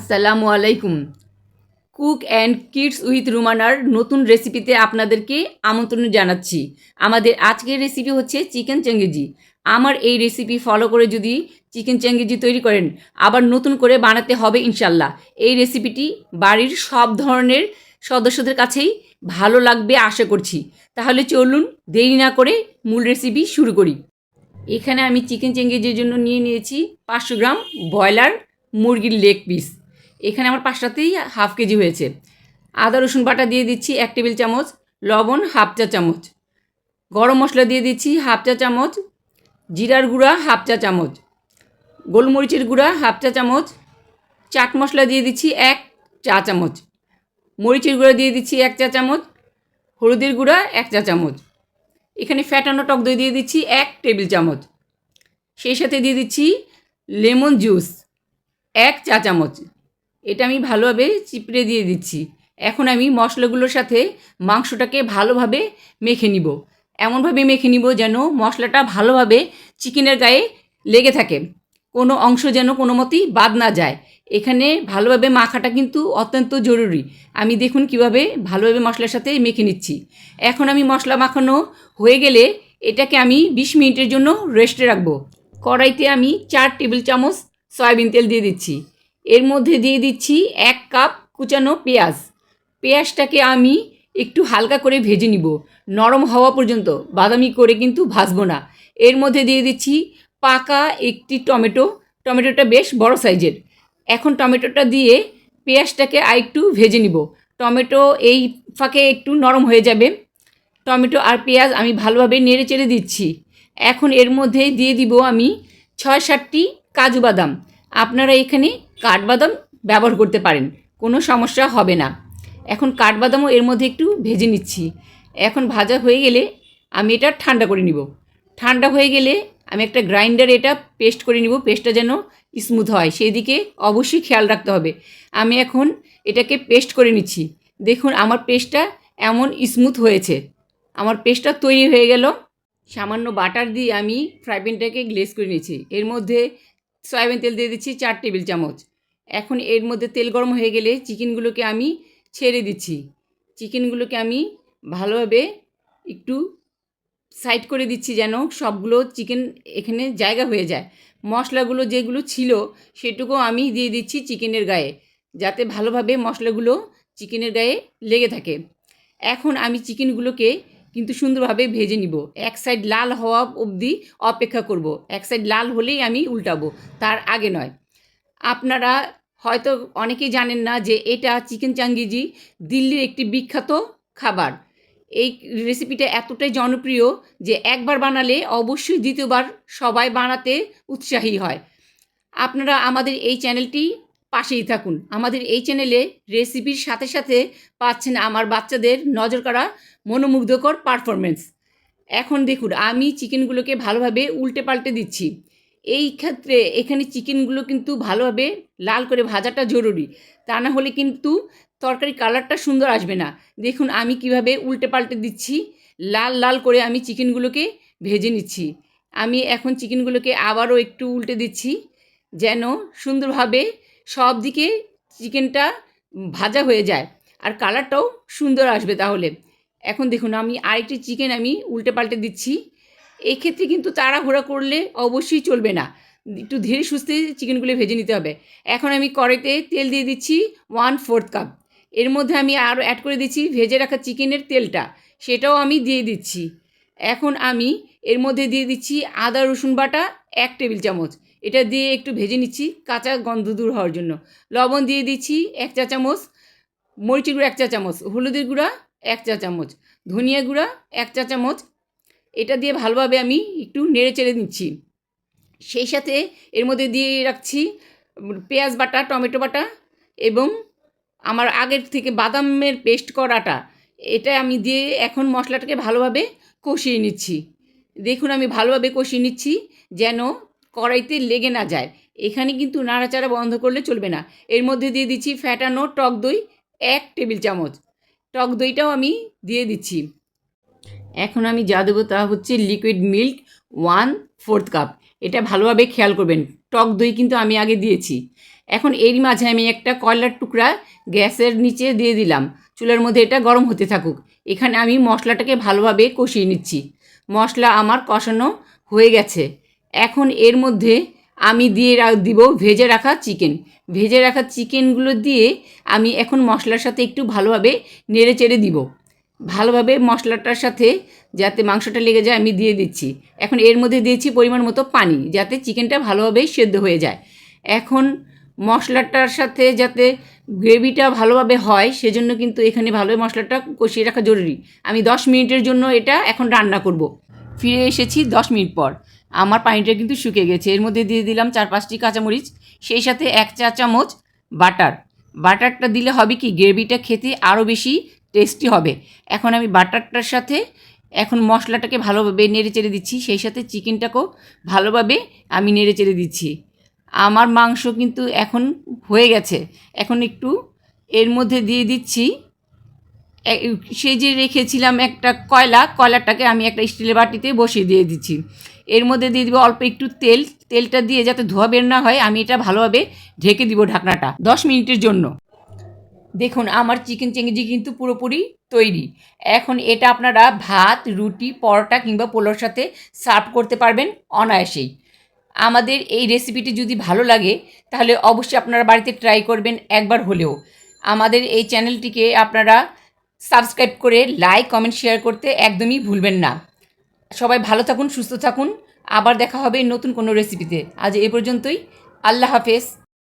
আসসালামু আলাইকুম। Cook and kids with রুমানার নতুন রেসিপিতে আপনাদেরকে আমন্ত্রণ জানাচ্ছি। আমাদের আজকের রেসিপি হচ্ছে চিকেন চেঙ্গেজি। আমার এই রেসিপি ফলো করে যদি চিকেন চেঙ্গেজি তৈরি করেন, আবার নতুন করে বানাতে হবে ইনশাল্লাহ। এই রেসিপিটি বাড়ির সব ধরনের সদস্যদের কাছেই ভালো লাগবে আশা করছি। তাহলে চলুন দেরি না করে মূল রেসিপি শুরু করি। এখানে আমি চিকেন চেঙ্গেজির জন্য নিয়ে নিয়েছি 500 গ্রাম ব্রয়লার মুরগির লেগ পিস। এখানে আমার 5টাতেই হাফ কেজি হয়েছে। আদা রসুন বাটা দিয়ে দিচ্ছি 1 টেবিল চামচ, লবণ হাফ চা চামচ, গরম মশলা দিয়ে দিচ্ছি হাফ চা চামচ, জিরার গুঁড়া হাফ চা চামচ, গোলমরিচের গুঁড়া হাফ চা চামচ, চাট মশলা দিয়ে দিচ্ছি 1 চা চামচ, মরিচের গুঁড়া দিয়ে দিচ্ছি 1 চা চামচ, হলুদের গুঁড়া 1 চা চামচ। এখানে ফ্যাটানো টক দই দিয়ে দিচ্ছি 1 টেবিল চামচ। সেই সাথে দিয়ে দিচ্ছি লেমন জুস 1 চা চামচ। এটা আমি ভালোভাবে চিপড়ে দিয়ে দিচ্ছি। এখন আমি মশলাগুলোর সাথে মাংসটাকে ভালোভাবে মেখে নিব। এমনভাবে মেখে নিব যেন মশলাটা ভালোভাবে চিকেনের গায়ে লেগে থাকে, কোনো অংশ যেন কোনো মতেই বাদ না যায়। এখানে ভালোভাবে মাখাটা কিন্তু অত্যন্ত জরুরি। আমি দেখুন কিভাবে ভালোভাবে মশলার সাথে মেখে নিচ্ছি। এখন আমি মশলা মাখানো হয়ে গেলে এটাকে আমি 20 মিনিটের জন্য রেস্টে রাখবো। কড়াইতে আমি 4 টেবিল চামচ সয়াবিন তেল দিয়ে দিচ্ছি। এর মধ্যে দিয়ে দিচ্ছি 1 কাপ কুচানো পেঁয়াজ। পেঁয়াজটাকে আমি একটু হালকা করে ভেজে নিব, নরম হওয়া পর্যন্ত, বাদামি করে কিন্তু ভাজবো না। এর মধ্যে দিয়ে দিচ্ছি পাকা একটি টমেটো। টমেটোটা বেশ বড় সাইজের। এখন টমেটোটা দিয়ে পেঁয়াজটাকে আরেকটু ভেজে নিব। টমেটো এই ফাঁকে একটু নরম হয়ে যাবে। টমেটো আর পেঁয়াজ আমি ভালোভাবে নেড়ে চেড়ে দিচ্ছি। এখন এর মধ্যে দিয়ে দিব আমি 6-7টি কাজু বাদাম। আপনারা এখানে কাঠবাদাম ব্যবহার করতে পারেন, কোনো সমস্যা হবে না। এখন কাঠবাদামও এর মধ্যে একটু ভেজে নিচ্ছি। এখন ভাজা হয়ে গেলে আমি এটা ঠান্ডা করে নিব। ঠান্ডা হয়ে গেলে আমি একটা গ্রাইন্ডারে এটা পেস্ট করে নিব। পেস্টটা যেন স্মুথ হয় সেই দিকে অবশ্যই খেয়াল রাখতে হবে। আমি এখন এটাকে পেস্ট করে নিচ্ছি। দেখুন আমার পেস্টটা এমন স্মুথ হয়েছে। আমার পেস্টটা তৈরি হয়ে গেল। সামান্য বাটার দিয়ে আমি ফ্রাই প্যানটাকে গ্লেজ করে নিয়েছি। এর মধ্যে সয়াবিন তেল দিয়ে দিচ্ছি 4 টেবিল চামচ। এখন এর মধ্যে তেল গরম হয়ে গেলে চিকেনগুলোকে আমি ছেড়ে দিচ্ছি। চিকেনগুলোকে আমি ভালোভাবে একটু সাইড করে দিচ্ছি যেন সবগুলো চিকেন এখানে জায়গা হয়ে যায়। মশলাগুলো যেগুলো ছিল সেটুকু আমি দিয়ে দিচ্ছি চিকেনের গায়ে, যাতে ভালোভাবে মশলাগুলো চিকেনের গায়ে লেগে থাকে। এখন আমি চিকেনগুলোকে কিন্তু সুন্দরভাবে ভেজে নিব। এক সাইড লাল হওয়া অবধি অপেক্ষা করব। এক সাইড লাল হলেই আমি উল্টাবো, তার আগে নয়। আপনারা হয়তো অনেকেই জানেন না যে এটা চিকেন চাঙ্গিজি দিল্লির একটি বিখ্যাত খাবার। এই রেসিপিটা এতটাই জনপ্রিয় যে একবার বানালে অবশ্যই দ্বিতীয়বার সবাই বানাতে উৎসাহী হয়। আপনারা আমাদের এই চ্যানেলটি পাশেই থাকুন। আমাদের এই চ্যানেলে রেসিপির সাথে সাথে পাচ্ছেন আমার বাচ্চাদের নজর কাড়া মনোমুগ্ধকর পারফরমেন্স। এখন দেখুন আমি চিকেনগুলোকে ভালোভাবে উল্টে পাল্টে দিচ্ছি। এই ক্ষেত্রে এখানে চিকেনগুলো কিন্তু ভালোভাবে লাল করে ভাজাটা জরুরি, তা না হলে কিন্তু তরকারি কালারটা সুন্দর আসবে না। দেখুন আমি কিভাবে উল্টে পাল্টে দিচ্ছি, লাল লাল করে আমি চিকেনগুলোকে ভেজে নিচ্ছি। আমি এখন চিকেনগুলোকে আবারও একটু উল্টে দিচ্ছি যেন সুন্দরভাবে সব দিকে চিকেনটা ভাজা হয়ে যায় আর কালারটাও সুন্দর আসবে তাহলে। এখন দেখুন আমি আরেকটি চিকেন আমি উল্টে পাল্টে দিচ্ছি। এই ক্ষেত্রে কিন্তু তাড়াহুড়া করলে অবশ্যই চলবে না, একটু ধীরে সুস্থে চিকেনগুলো ভেজে নিতে হবে। এখন আমি কড়াইতে তেল দিয়ে দিচ্ছি 1/4 কাপ। এর মধ্যে আমি আরও অ্যাড করে দিচ্ছি ভেজে রাখা চিকেনের তেলটা, সেটাও আমি দিয়ে দিচ্ছি। এখন আমি এর মধ্যে দিয়ে দিচ্ছি আদা রসুন বাটা 1 টেবিল চামচ। এটা দিয়ে একটু ভেজে নিচ্ছি কাঁচা গন্ধ দূর হওয়ার জন্য। লবণ দিয়ে দিচ্ছি 1 চা চামচ, মরিচের গুঁড়া 1 চা চামচ, হলুদের গুঁড়া 1 চা চামচ, ধনিয়া গুঁড়া 1 চা চামচ। এটা দিয়ে ভালোভাবে আমি একটু নেড়ে চেড়ে নিচ্ছি। সেই সাথে এর মধ্যে দিয়ে রাখছি পেঁয়াজ বাটা, টমেটো বাটা এবং আমার আগের থেকে বাদামের পেস্ট করাটা। এটা আমি দিয়ে এখন মশলাটাকে ভালোভাবে কষিয়ে নিচ্ছি। দেখুন আমি ভালোভাবে কষিয়ে নিচ্ছি যেন কড়াইতে লেগে না যায়। এখানে কিন্তু নাড়াচাড়া বন্ধ করলে চলবে না। এর মধ্যে দিয়ে দিচ্ছি ফ্যাটানো টক দই 1 টেবিল চামচ। টক দইটাও আমি দিয়ে দিচ্ছি। এখন আমি যা দেবো তা হচ্ছে লিকুইড মিল্ক 1/4 কাপ। এটা ভালোভাবে খেয়াল করবেন, টক দই কিন্তু আমি আগে দিয়েছি। এখন এরই মাঝে আমি একটা কয়লার টুকরা গ্যাসের নিচে দিয়ে দিলাম। চুলার মধ্যে এটা গরম হতে থাকুক। এখানে আমি মশলাটাকে ভালোভাবে কষিয়ে নিচ্ছি। মশলা আমার কষানো হয়ে গেছে। এখন এর মধ্যে আমি দিব ভেজে রাখা চিকেন। ভেজে রাখা চিকেনগুলো দিয়ে আমি এখন মশলার সাথে একটু ভালোভাবে নেড়ে চেড়ে দিব। ভালোভাবে মশলাটার সাথে যাতে মাংসটা লেগে যায় আমি দিয়ে দিচ্ছি। এখন এর মধ্যে দিয়েছি পরিমাণ মতো পানি, যাতে চিকেনটা ভালোভাবে সেদ্ধ হয়ে যায়। এখন মশলাটার সাথে যাতে গ্রেভিটা ভালোভাবে হয় সেজন্য কিন্তু এখানে ভালোভাবে মশলাটা কষিয়ে রাখা জরুরি। আমি 10 মিনিটের জন্য এটা এখন রান্না করব। ফিরে এসেছি 10 মিনিট পর। আমার পানিটা কিন্তু শুকিয়ে গেছে। এর মধ্যে দিয়ে দিলাম 4-5টি কাঁচামরিচ, সেই সাথে 1 চা চামচ বাটার। বাটারটা দিলে হবে কি, গ্রেভিটা খেতে আরও বেশি টেস্টি হবে। এখন আমি বাটারটার সাথে এখন মশলাটাকে ভালোভাবে নেড়ে চেড়ে দিচ্ছি, সেই সাথে চিকেনটাকেও ভালোভাবে আমি নেড়ে চেড়ে দিচ্ছি। আমার মাংস কিন্তু এখন হয়ে গেছে। এখন একটু এর মধ্যে দিয়ে দিচ্ছি সেই যে রেখেছিলাম একটা কয়লাটাকে আমি একটা স্টিলের বাটিতে বসিয়ে দিয়ে দিচ্ছি। এর মধ্যে দিয়ে দিব অল্প একটু তেলটা দিয়ে যাতে ধোয়া বের না হয় আমি এটা ভালোভাবে ঢেকে দিব ঢাকনাটা 10 মিনিটের জন্য। দেখুন আমার চিকেন চেঙ্গিজি কিন্তু পুরোপুরি তৈরি। এখন এটা আপনারা ভাত, রুটি, পরোটা কিংবা পোলাওর সাথে সার্ভ করতে পারবেন অনায়াসেই। আমাদের এই রেসিপিটি যদি ভালো লাগে তাহলে অবশ্যই আপনারা বাড়িতে ট্রাই করবেন একবার হলেও। আমাদের এই চ্যানেলটিকে আপনারা সাবস্ক্রাইব করে লাইক, কমেন্ট, শেয়ার করতে একদমই ভুলবেন না। সবাই ভালো থাকুন, সুস্থ থাকুন। আবার দেখা হবে নতুন কোনো রেসিপিতে। আজ এ পর্যন্তই। আল্লাহ হাফেজ।